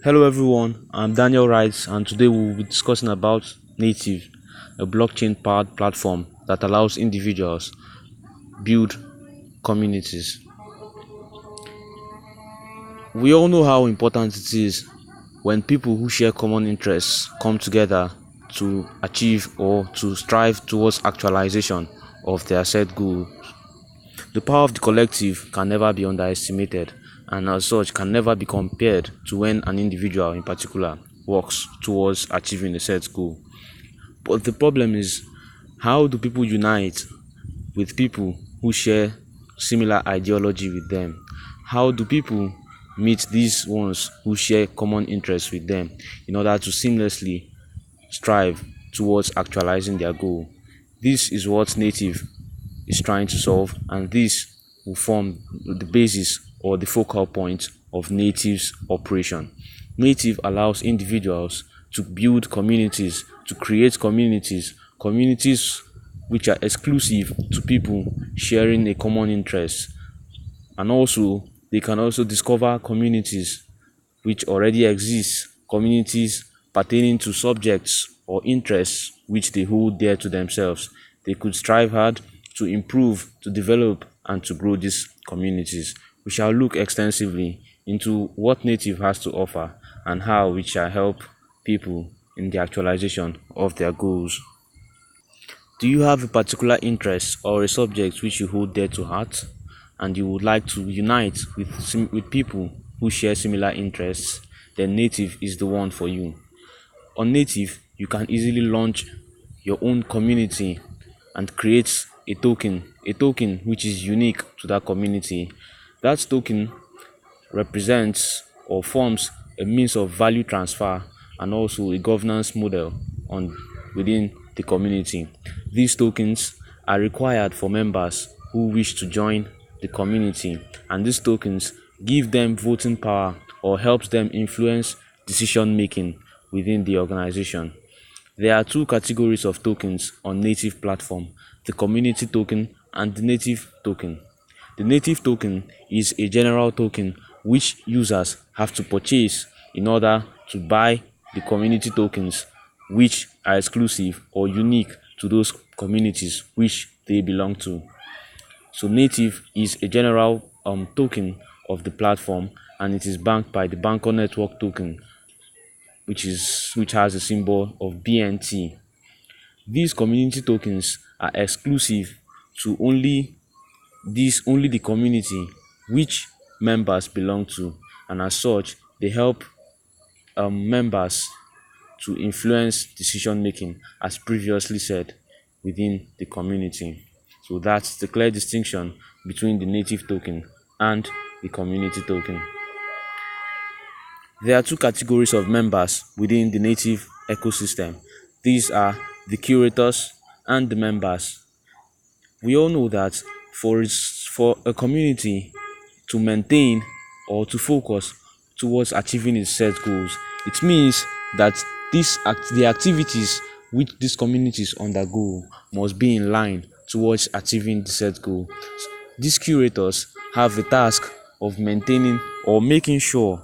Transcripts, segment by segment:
Hello everyone, I'm Daniel Wright and today we will be discussing about Native, a blockchain-powered platform that allows individuals build communities. We all know how important it is when people who share common interests come together to achieve or to strive towards actualization of their set goal. The power of the collective can never be underestimated and as such can never be compared to when an individual in particular works towards achieving a set goal. But the problem is, how do people unite with people who share similar ideology with them? How do people meet these ones who share common interests with them in order to seamlessly strive towards actualizing their goal? This is what Native is trying to solve, and this will form the basis or the focal point of Native's operation. Native allows individuals to build communities, to create communities which are exclusive to people sharing a common interest, and also they can also discover communities which already exist, communities pertaining to subjects or interests which they hold dear to themselves. They could strive hard to improve, to develop, and to grow these communities. We shall look extensively into what Native has to offer and how it shall help people in the actualization of their goals. Do you have a particular interest or a subject which you hold dear to heart and you would like to unite with people who share similar interests? Then Native is the one for you. On Native, you can easily launch your own community and create a token which is unique to that community. That token represents or forms a means of value transfer and also a governance model on within the community. These tokens are required for members who wish to join the community, and these tokens give them voting power or helps them influence decision making within the organization. There are two categories of tokens on Native platform: the community token and the native token. The native token is a general token which users have to purchase in order to buy the community tokens which are exclusive or unique to those communities which they belong to. So Native is a general token of the platform, and it is backed by the Banker Network token, which has a symbol of BNT. These community tokens are exclusive to only the community which members belong to, and as such they help members to influence decision making as previously said within the community. So that's the clear distinction between the native token and the community token. There are two categories of members within the native ecosystem. These are the curators and the members. We all know that for a community to maintain or to focus towards achieving its set goals, it means that the activities which these communities undergo must be in line towards achieving the set goal. These curators have the task of maintaining or making sure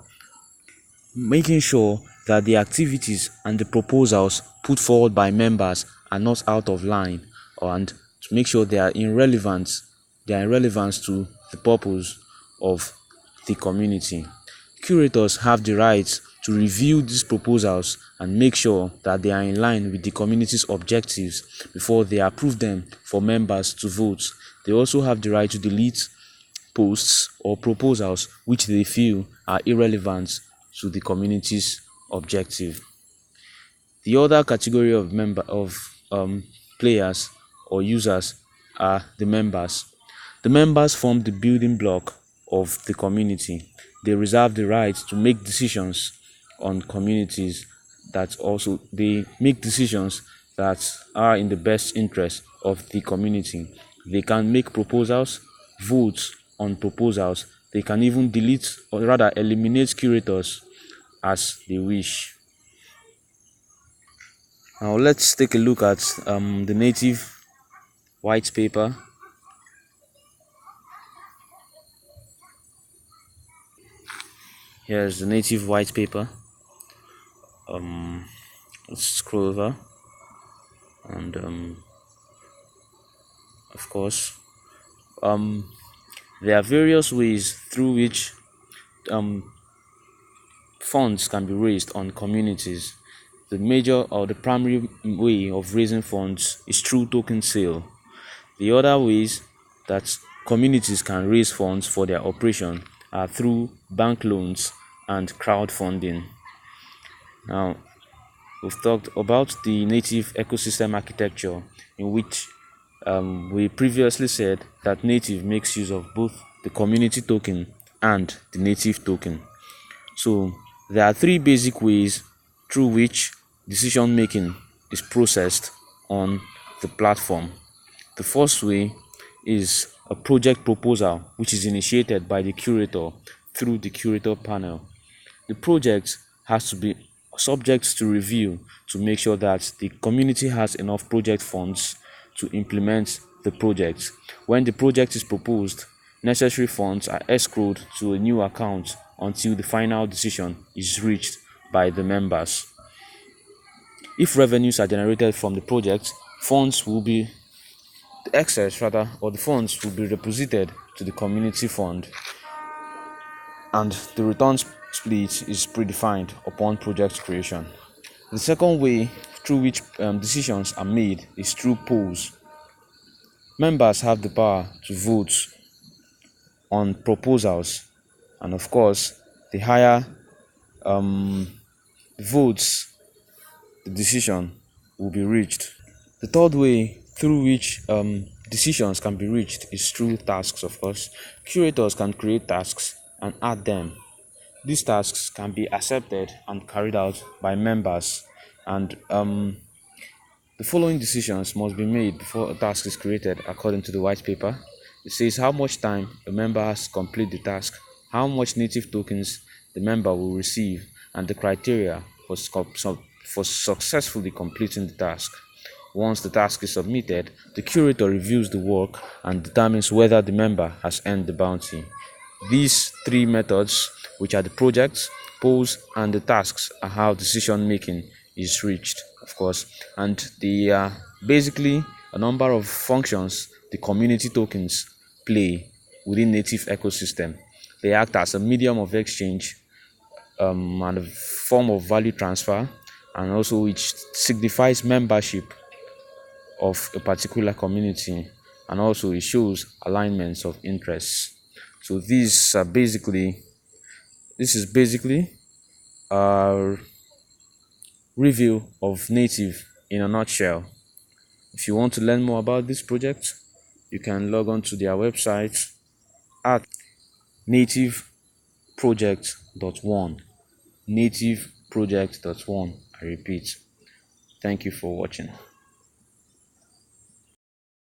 that the activities and the proposals put forward by members are not out of line, and to make sure they are in relevance to the purpose of the community. Curators have the right to review these proposals and make sure that they are in line with the community's objectives before they approve them for members to vote. They also have the right to delete posts or proposals which they feel are irrelevant to the community's objective. The other category of players or users are the members. The members form the building block of the community. They reserve the right to make decisions on communities they make decisions that are in the best interest of the community. They can make proposals, vote on proposals. They can even delete or rather eliminate curators as they wish. Now let's take a look at the native white paper. Here's the native white paper. let's scroll over, and of course, there are various ways through which funds can be raised on communities. The major or the primary way of raising funds is through token sale. The other ways that communities can raise funds for their operation are through bank loans and crowdfunding. Now, we've talked about the native ecosystem architecture, in which we previously said that native makes use of both the community token and the native token. So there are three basic ways through which decision making is processed on the platform. The first way is a project proposal, which is initiated by the curator through the curator panel. The project has to be subject to review to make sure that the community has enough project funds to implement the project. When the project is proposed, necessary funds are escrowed to a new account until the final decision is reached by the members. If revenues are generated from the project, the funds will be deposited to the community fund, and the return split is predefined upon project creation. The second way through which decisions are made is through polls. Members have the power to vote on proposals, and of course, the higher votes the decision will be reached. The third way through which decisions can be reached is through tasks, of course. Curators can create tasks and add them. These tasks can be accepted and carried out by members, and the following decisions must be made before a task is created according to the white paper. It says how much time a member has to complete the task, how much native tokens the member will receive, and the criteria for successfully completing the task. Once the task is submitted, the curator reviews the work and determines whether the member has earned the bounty. These three methods, which are the projects, polls, and the tasks, are how decision making is reached, of course, and they are basically a number of functions the community tokens play within native ecosystem. They act as a medium of exchange and a form of value transfer, and also which signifies membership of a particular community, and also it shows alignments of interests. So this is basically a review of native in a nutshell. If you want to learn more about this project, you can log on to their website at nativeproject.one. Nativeproject.one. I repeat. Thank you for watching.